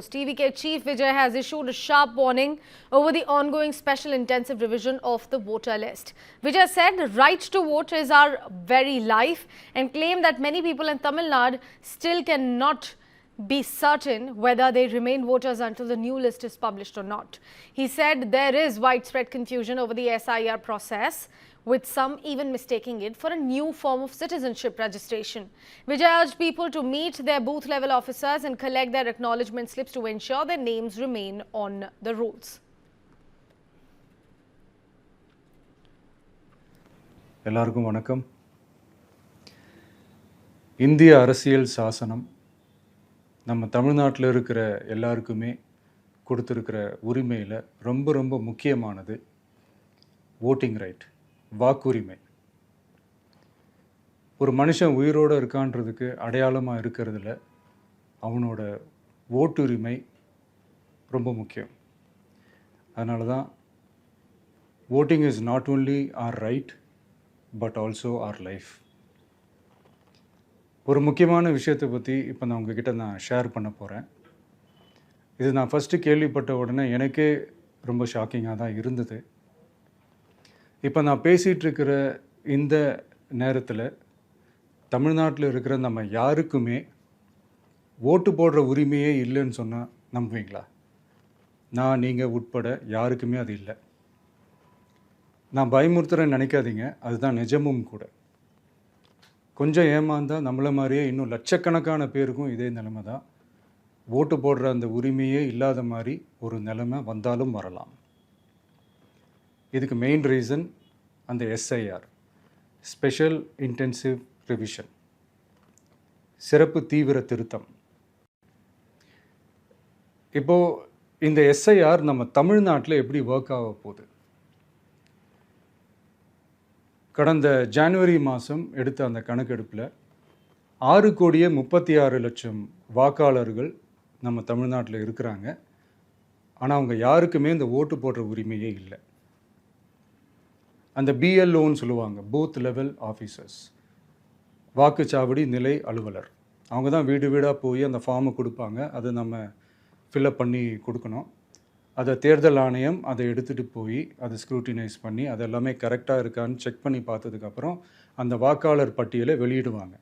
TVK Chief Vijay has issued a sharp warning over the ongoing special intensive revision of the voter list. Vijay said the right to vote is our very life and claimed that many people in Tamil Nadu still cannot be certain whether they remain voters until the new list is published or not. He said there is widespread confusion over the SIR process, with some even mistaking it for a new form of citizenship registration. Vijay urged people to meet their booth level officers and collect their acknowledgement slips to ensure their names remain on the rolls. எல்லாருக்கும் வணக்கம். இந்திய அரசியல் சாசனம் நம்ம தமிழ்நாட்டில் இருக்கிற எல்லாருக்குமே கொடுத்துருக்கிற உரிமையில் ரொம்ப முக்கியமானது ஓட்டிங் ரைட், வாக்குரிமை. ஒரு மனுஷன் உயிரோடு இருக்கான்றதுக்கு அடையாளமாக இருக்கிறதுல அவனோட ஓட்டுரிமை ரொம்ப முக்கியம். அதனால தான் voting is not only our right but also our life. ஒரு முக்கியமான விஷயத்தை பற்றி இப்போ நான் உங்ககிட்ட ஷேர் பண்ண போகிறேன். இது நான் ஃபஸ்ட்டு கேள்விப்பட்ட உடனே எனக்கே ரொம்ப ஷாக்கிங்காக தான் இருந்தது. இப்போ நான் பேசிகிட்ருக்கிற இந்த நேரத்தில் தமிழ்நாட்டில் இருக்கிற நம்ம யாருக்குமே ஓட்டு போடுற உரிமையே இல்லைன்னு சொன்னால் நம்புவீங்களா? நான் நீங்கள் உட்பட யாருக்குமே அது இல்லை. நான் பயமுறுத்துறேன்னு நினைக்காதீங்க, அதுதான் நிஜமும் கூட. கொஞ்சம் ஏமாந்தால் நம்மளை மாதிரியே இன்னும் லட்சக்கணக்கான பேருக்கும் இதே நிலைமை தான். ஓட்டு போடுற அந்த உரிமையே இல்லாத மாதிரி ஒரு நிலைமை வந்தாலும் வரலாம். இதுக்கு மெயின் ரீசன் அந்த SIR, ஸ்பெஷல் இன்டென்சிவ் ரிவிஷன், சிறப்பு தீவிர திருத்தம். இப்போது இந்த SIR நம்ம தமிழ்நாட்டில் எப்படி ஒர்க் ஆக போகுது? கடந்த ஜனவரி மாதம் எடுத்த அந்த கணக்கெடுப்பில் 6,36,00,000 வாக்காளர்கள் நம்ம தமிழ்நாட்டில் இருக்கிறாங்க. ஆனால் அவங்க யாருக்குமே இந்த ஓட்டு போடுற உரிமையே இல்லை. அந்த BLOன்னு சொல்லுவாங்க, பூத் லெவல் ஆஃபீஸர்ஸ், வாக்குச்சாவடி நிலை அலுவலர். அவங்க தான் வீடு வீடாக போய் அந்த ஃபார்மை கொடுப்பாங்க. அதை நம்ம ஃபில்அப் பண்ணி கொடுக்கணும். அதை தேர்தல் ஆணையம் அதை எடுத்துகிட்டு போய் அதை ஸ்க்ரூட்டினைஸ் பண்ணி அது எல்லாமே கரெக்டாக இருக்கான்னு செக் பண்ணி பார்த்ததுக்கப்புறம் அந்த வாக்காளர் பட்டியலை வெளியிடுவாங்க.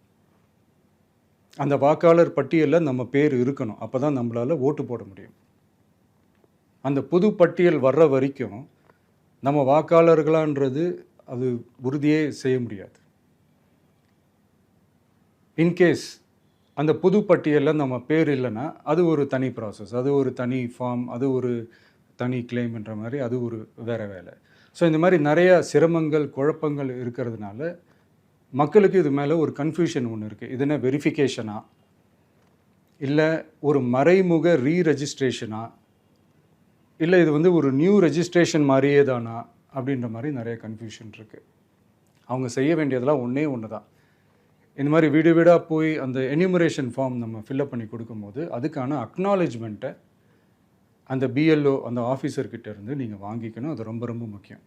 அந்த வாக்காளர் பட்டியலில் நம்ம பேர் இருக்கணும், அப்போ தான் நம்மளால் ஓட்டு போட முடியும். அந்த புது பட்டியல் வர்ற வரைக்கும் நம்ம வாக்காளர்களான்றது அது உறுதியே செய்ய முடியாது. இன்கேஸ் அந்த புது பட்டியலில் நம்ம பேர் இல்லைன்னா அது ஒரு தனி ப்ராசஸ், அது ஒரு தனி ஃபார்ம், அது ஒரு தனி கிளைம்ன்ற மாதிரி அது ஒரு வேறு வேலை. ஸோ இந்த மாதிரி நிறையா சிரமங்கள் குழப்பங்கள் இருக்கிறதுனால மக்களுக்கு இது மேலே ஒரு கன்ஃபியூஷன் ஒன்று இருக்குது. இது என்ன வெரிஃபிகேஷனா இல்லை ஒரு மறைமுக ரீரெஜிஸ்ட்ரேஷனா இல்லை இது வந்து ஒரு நியூ ரெஜிஸ்ட்ரேஷன் மாதிரியே தானா அப்படின்ற மாதிரி நிறைய கன்ஃபியூஷன் இருக்குது. அவங்க செய்ய வேண்டியதெல்லாம் ஒன்று தான். இந்த மாதிரி வீடு வீடாக போய் அந்த எனிமரேஷன் ஃபார்ம் நம்ம ஃபில்அப் பண்ணி கொடுக்கும்போது அதுக்கான அக்னாலேஜ்மெண்ட்டை அந்த BLO அந்த ஆஃபீஸர்கிட்ட இருந்து நீங்கள் வாங்கிக்கணும். அது ரொம்ப முக்கியம்.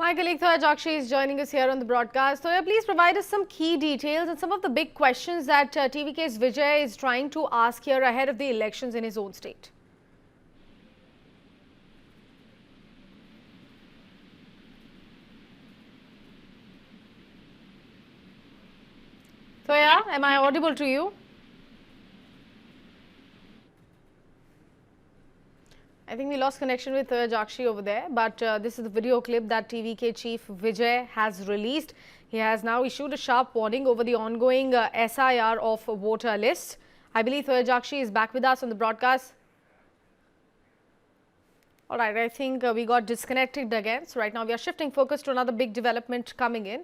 My colleague Thoya Jakshi is joining us here on the broadcast. Thoya, please provide us some key details and some of the big questions that TVK's Vijay is trying to ask here ahead of the elections in his own state. Thoya, am I audible to you? I think we lost connection with Thoya Jakshi over there, but this is the video clip that TVK Chief Vijay has released. He has now issued a sharp warning over the ongoing SIR of voter list. I believe Thoya Jakshi is back with us on the broadcast. All right, I think we got disconnected again. So right now we are shifting focus to another big development coming in.